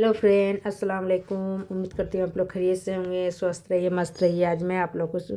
Hello friend, अस्सलाम वालेकुम। उम्मीद करती हूँ आप लोग खैरियत से होंगे, स्वस्थ रहिए, मस्त रहिए। आज मैं आप लोग को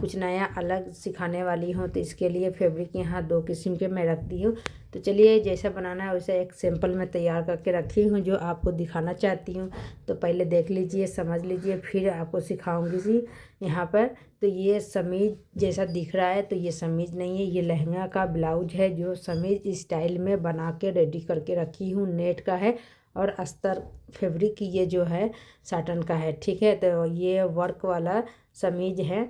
कुछ नया अलग सिखाने वाली हूँ। तो इसके लिए फैब्रिक यहाँ 2 किस्म के मैं रखती हूँ। तो चलिए, जैसा बनाना है वैसा एक सैंपल मैं तैयार करके रखी हूँ जो आपको दिखाना चाहती हूँ। तो पहले देख लीजिए, समझ लीजिए, फिर आपको सिखाऊंगी जी यहाँ पर। तो ये समीज जैसा दिख रहा है, तो ये समीज नहीं है, ये लहंगा का ब्लाउज है जो समीज स्टाइल में बना के रेडी करके रखी हूँ। नेट का है और अस्तर फैब्रिक की ये जो है साटन का है, ठीक है। तो ये वर्क वाला समीज है।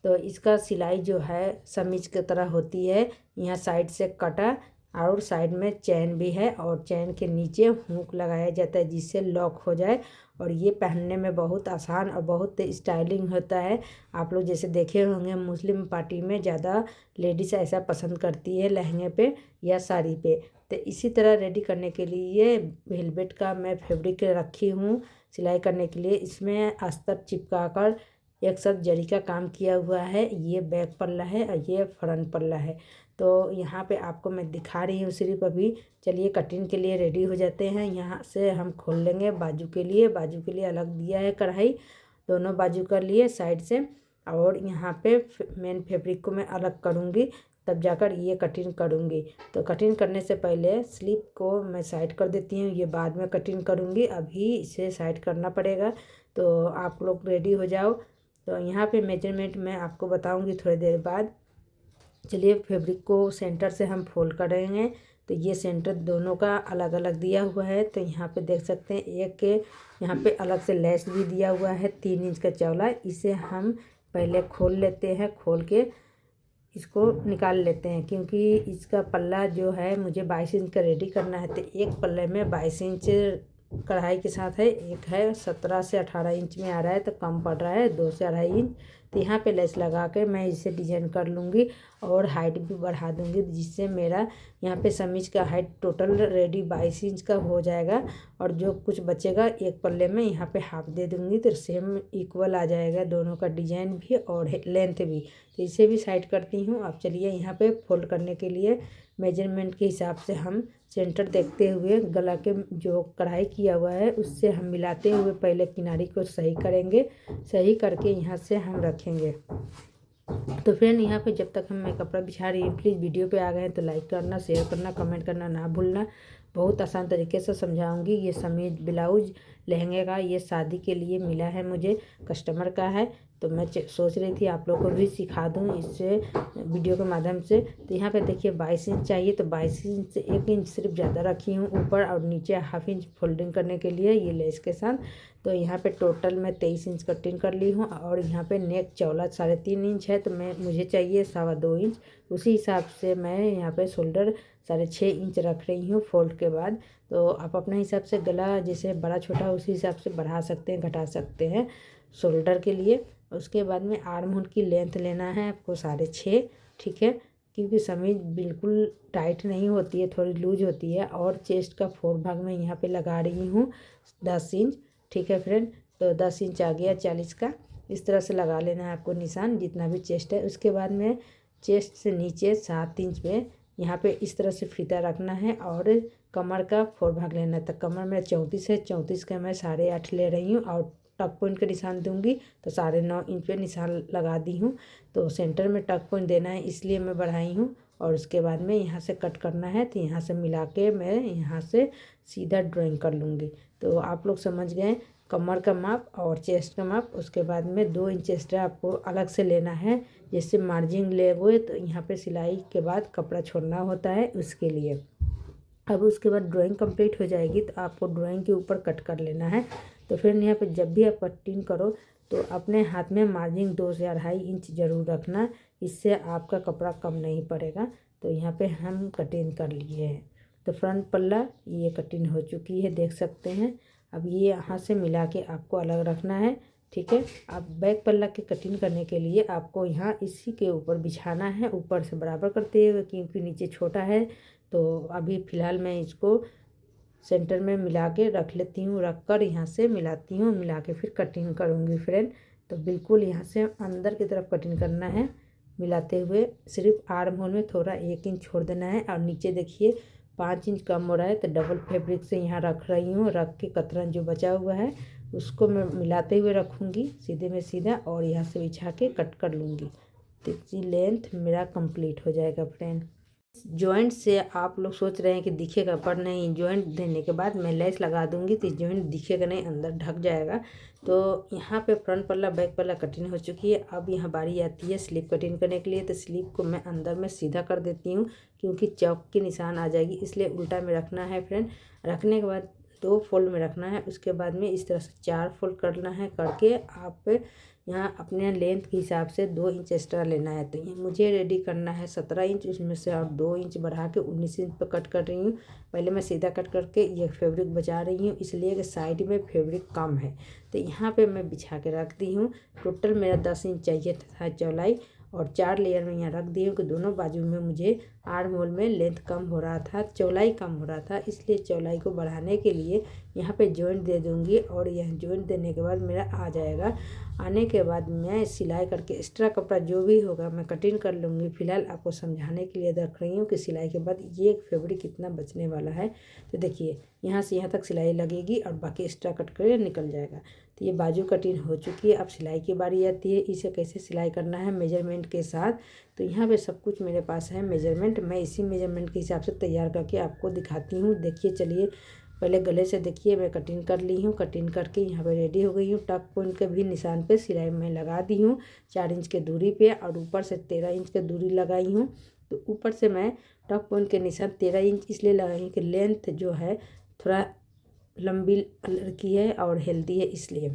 तो इसका सिलाई जो है समीज की तरह होती है। यहाँ साइड से कटा और साइड में चैन भी है और चैन के नीचे हुक लगाया जाता है जिससे लॉक हो जाए। और ये पहनने में बहुत आसान और बहुत स्टाइलिंग होता है। आप लोग जैसे देखे होंगे मुस्लिम पार्टी में ज़्यादा लेडीज़ ऐसा पसंद करती है लहंगे पे या साड़ी पे। तो इसी तरह रेडी करने के लिए वेलवेट का मैं फैब्रिक रखी हूँ सिलाई करने के लिए। इसमें अस्तर चिपका कर एक साथ जरी का काम किया हुआ है। ये बैक पल्ला है और ये फ्रंट पल्ला है। तो यहाँ पे आपको मैं दिखा रही हूँ सिर्फ अभी। चलिए कटिंग के लिए रेडी हो जाते हैं। यहाँ से हम खोल लेंगे बाजू के लिए। बाजू के लिए अलग दिया है कढ़ाई, दोनों बाजू कर लिए साइड से। और यहाँ पे मेन फैब्रिक को मैं अलग करूँगी, तब जाकर ये कटिंग करूँगी। तो कटिंग करने से पहले स्लीप को मैं साइड कर देती हूँ, ये बाद में कटिंग करूँगी, अभी इसे साइड करना पड़ेगा। तो आप लोग रेडी हो जाओ। तो यहाँ पे मेजरमेंट मैं आपको बताऊँगी थोड़ी देर बाद। चलिए, फैब्रिक को सेंटर से हम फोल्ड करेंगे। तो ये सेंटर दोनों का अलग अलग दिया हुआ है। तो यहाँ पे देख सकते हैं एक के यहाँ पे अलग से लेस भी दिया हुआ है 3 इंच का चौड़ा। इसे हम पहले खोल लेते हैं, खोल के इसको निकाल लेते हैं क्योंकि इसका पल्ला जो है मुझे 22 इंच का रेडी करना है। तो एक पल्ले में 22 इंच कढ़ाई के साथ है, एक है 17 से 18 इंच में आ रहा है, तो कम पड़ रहा है 2 से 2.5 इंच। तो यहाँ पे लेस लगा के मैं इसे डिजाइन कर लूँगी और हाइट भी बढ़ा दूँगी जिससे मेरा यहाँ पे समीज का हाइट टोटल रेडी 22 इंच का हो जाएगा। और जो कुछ बचेगा एक पल्ले में यहाँ पे हाफ दे दूँगी तो सेम इक्वल आ जाएगा दोनों का डिजाइन भी और लेंथ भी। तो इसे भी साइड करती हूँ। अब चलिए यहाँ पे फोल्ड करने के लिए मेजरमेंट के हिसाब से हम सेंटर देखते हुए गला के जो कढ़ाई किया हुआ है उससे हम मिलाते हुए पहले किनारी को सही करेंगे। सही करके यहाँ से हम रखेंगे। तो फ्रेंड, यहाँ पे जब तक हम मैं कपड़ा बिछा रही हूँ, प्लीज़ वीडियो पे आ गए हैं तो लाइक करना, शेयर करना, कमेंट करना ना भूलना। बहुत आसान तरीके से समझाऊंगी। ये समीज ब्लाउज लहंगे का ये शादी के लिए मिला है मुझे, कस्टमर का है। तो मैं सोच रही थी आप लोग को भी सिखा दूँ इससे वीडियो के माध्यम से। तो यहाँ पे देखिए 22 इंच चाहिए, तो 22 इंच से 1 इंच सिर्फ ज़्यादा रखी हूँ ऊपर और नीचे हाफ इंच फोल्डिंग करने के लिए ये लेस के साथ। तो यहाँ पे टोटल मैं 23 इंच कटिंग कर ली हूँ। और यहाँ पे नेक चौड़ा 3.5 इंच है, तो मुझे चाहिए 2.25 इंच। उसी हिसाब से मैं यहाँ पे शोल्डर 6.5 इंच रख रही हूँ फोल्ड के बाद। तो आप अपने हिसाब से गला जैसे बड़ा छोटा उसी हिसाब से बढ़ा सकते हैं, घटा सकते हैं शोल्डर के लिए। उसके बाद में आर्म होल की लेंथ लेना है आपको 6.5, ठीक है, क्योंकि समीज बिल्कुल टाइट नहीं होती है, थोड़ी लूज होती है। और चेस्ट का 4 भाग में यहाँ पे लगा रही हूँ 10 इंच, ठीक है फ्रेंड। तो 10 इंच आ गया 40 का। इस तरह से लगा लेना है आपको निशान जितना भी चेस्ट है। उसके बाद में चेस्ट से नीचे 7 इंच पे यहाँ पे इस तरह से फीता रखना है और कमर का 4 भाग लेना है। तो कमर में 34 है, 34 का मैं 8.5 ले रही हूँ और टक पॉइंट का निशान दूंगी तो 9.5 इंच पे निशान लगा दी हूँ। तो सेंटर में टक पॉइंट देना है इसलिए मैं बढ़ाई हूँ। और उसके बाद में यहाँ से कट करना है, तो यहाँ से मिला के मैं यहाँ से सीधा ड्राइंग कर लूँगी। तो आप लोग समझ गए कमर का माप और चेस्ट का माप। उसके बाद में 2 इंच एक्स्ट्रा आपको अलग से लेना है, जैसे मार्जिन लेंगे तो यहाँ पे सिलाई के बाद कपड़ा छोड़ना होता है उसके लिए। अब उसके बाद ड्राइंग कंप्लीट हो जाएगी तो आपको ड्राइंग के ऊपर कट कर लेना है। तो फिर यहाँ पे जब भी आप कटिंग करो तो अपने हाथ में मार्जिन 2 से 2.5 इंच ज़रूर रखना, इससे आपका कपड़ा कम नहीं पड़ेगा। तो यहाँ पे हम कटिंग कर लिए हैं। तो फ्रंट पल्ला ये कटिंग हो चुकी है, देख सकते हैं। अब ये यहाँ से मिला के आपको अलग रखना है, ठीक है। अब बैक पल्ला की कटिंग करने के लिए आपको यहाँ इसी के ऊपर बिछाना है, ऊपर से बराबर करते हुए, क्योंकि नीचे छोटा है। तो अभी फ़िलहाल मैं इसको सेंटर में मिला के रख लेती हूँ, रख कर यहाँ से मिलाती हूँ, मिला के फिर कटिंग करूँगी फ्रेंड। तो बिल्कुल यहाँ से अंदर की तरफ कटिंग करना है मिलाते हुए। सिर्फ आर्म होल में थोड़ा 1 इंच छोड़ देना है। और नीचे देखिए 5 इंच कम हो रहा है तो डबल फैब्रिक से यहाँ रख रही हूँ। रख के कतरन जो बचा हुआ है उसको मैं मिलाते हुए रखूँगी सीधे में सीधा, और यहाँ से बिछा के कट कर लूँगी। तो इसी लेंथ मेरा कंप्लीट हो जाएगा फ्रेंड। जॉइंट से आप लोग सोच रहे हैं कि दिखेगा, पर नहीं, जॉइंट देने के बाद मैं लेस लगा दूंगी तो जॉइंट दिखेगा नहीं, अंदर ढक जाएगा। तो यहाँ पे फ्रंट पल्ला बैक पल्ला कटिंग हो चुकी है। अब यहाँ बारी आती है स्लीव कटिंग करने के लिए। तो स्लीव को मैं अंदर में सीधा कर देती हूँ क्योंकि चौक के निशान आ जाएगी, इसलिए उल्टा में रखना है फ्रेंड। रखने के बाद 2 फोल्ड में रखना है। उसके बाद में इस तरह से 4 फोल्ड करना है। करके आप यहाँ अपने लेंथ के हिसाब से 2 इंच एक्स्ट्रा लेना है। तो ये मुझे रेडी करना है 17 इंच, उसमें से और 2 इंच बढ़ा के 19 इंच पर कट कर रही हूँ। पहले मैं सीधा कट करके ये फैब्रिक बचा रही हूँ, इसलिए कि साइड में फैब्रिक कम है। तो यहाँ पे मैं बिछा के रख दी हूँ। टोटल मेरा 10 इंच चाहिए था चौड़ाई, और 4 लेयर में यहाँ रख दी हूँ कि दोनों बाजू में मुझे आर्म होल में लेंथ कम हो रहा था, चौड़ाई कम हो रहा था, इसलिए चौड़ाई को बढ़ाने के लिए यहाँ पे जॉइंट दे दूँगी। और यह जॉइंट देने के बाद मेरा आ जाएगा। आने के बाद मैं सिलाई करके एक्स्ट्रा कपड़ा जो भी होगा मैं कटिंग कर लूँगी। फिलहाल आपको समझाने के लिए रख रही हूँ कि सिलाई के बाद ये फैब्रिक कितना बचने वाला है। तो देखिए यहाँ से यहाँ तक सिलाई लगेगी और बाकी एक्स्ट्रा कट कर निकल जाएगा। तो ये बाजू कटिंग हो चुकी है। अब सिलाई की बारी आती है। इसे कैसे सिलाई करना है मेजरमेंट के साथ। तो यहाँ पे सब कुछ मेरे पास है मेजरमेंट। मैं इसी मेजरमेंट के हिसाब से तैयार करके आपको दिखाती हूँ। देखिए चलिए, पहले गले से देखिए मैं कटिंग कर ली हूँ। कटिंग करके यहाँ पे रेडी हो गई हूँ। टक पॉइंट के भी निशान पे सिलाई मैं लगा दी हूँ 4 इंच के दूरी पे, और ऊपर से 13 इंच के दूरी लगाई हूँ। तो ऊपर से मैं टक पॉइंट के निशान 13 इंच इसलिए लगाई हूँ कि लेंथ जो है थोड़ा लंबी लड़की है और हेल्दी है, इसलिए।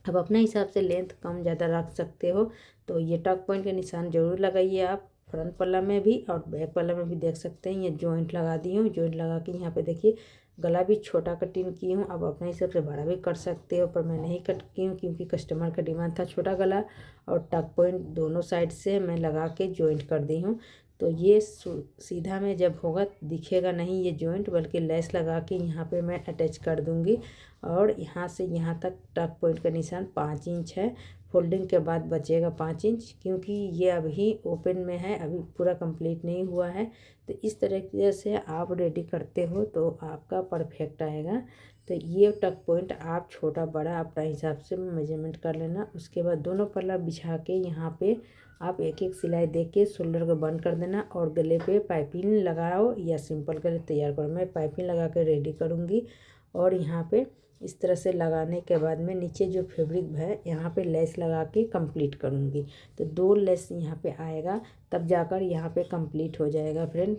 अब अपने हिसाब से लेंथ कम ज़्यादा रख सकते हो। तो ये टक पॉइंट के निशान ज़रूर लगाइए आप, फ्रंट पल्ला में भी और बैक पल्ला में भी देख सकते हैं। ये जॉइंट लगा दी हूँ। जॉइंट लगा के यहाँ पे देखिए गला भी छोटा कटिंग की हूँ। अब अपने हिसाब से बड़ा भी कर सकते हो, पर मैं नहीं कट की हूँ क्योंकि कस्टमर का डिमांड था छोटा गला। और टक पॉइंट दोनों साइड से मैं लगा के जॉइंट कर दी हूँ। तो ये सीधा में जब होगा दिखेगा नहीं ये जॉइंट, बल्कि लेस लगा के यहाँ पे मैं अटैच कर दूँगी। और यहाँ से यहाँ तक टक पॉइंट का निशान 5 इंच है। फोल्डिंग के बाद बचेगा 5 इंच, क्योंकि ये अभी ओपन में है, अभी पूरा कंप्लीट नहीं हुआ है। तो इस तरीके से आप रेडी करते हो तो आपका परफेक्ट आएगा। तो ये टक पॉइंट आप छोटा बड़ा अपना हिसाब से मेजरमेंट कर लेना। उसके बाद दोनों पल्ला बिछा के यहाँ पे आप एक एक सिलाई दे के शोल्डर को बंद कर देना, और गले पे पाइपिंग लगाओ या सिंपल गले तैयार करो। मैं पाइपिंग लगा के रेडी करूँगी। और यहाँ पे इस तरह से लगाने के बाद में नीचे जो फैब्रिक है यहाँ पे लेस लगा के कंप्लीट करूँगी। तो 2 लेस यहाँ पे आएगा, तब जाकर यहाँ पे कंप्लीट हो जाएगा फ्रेंड।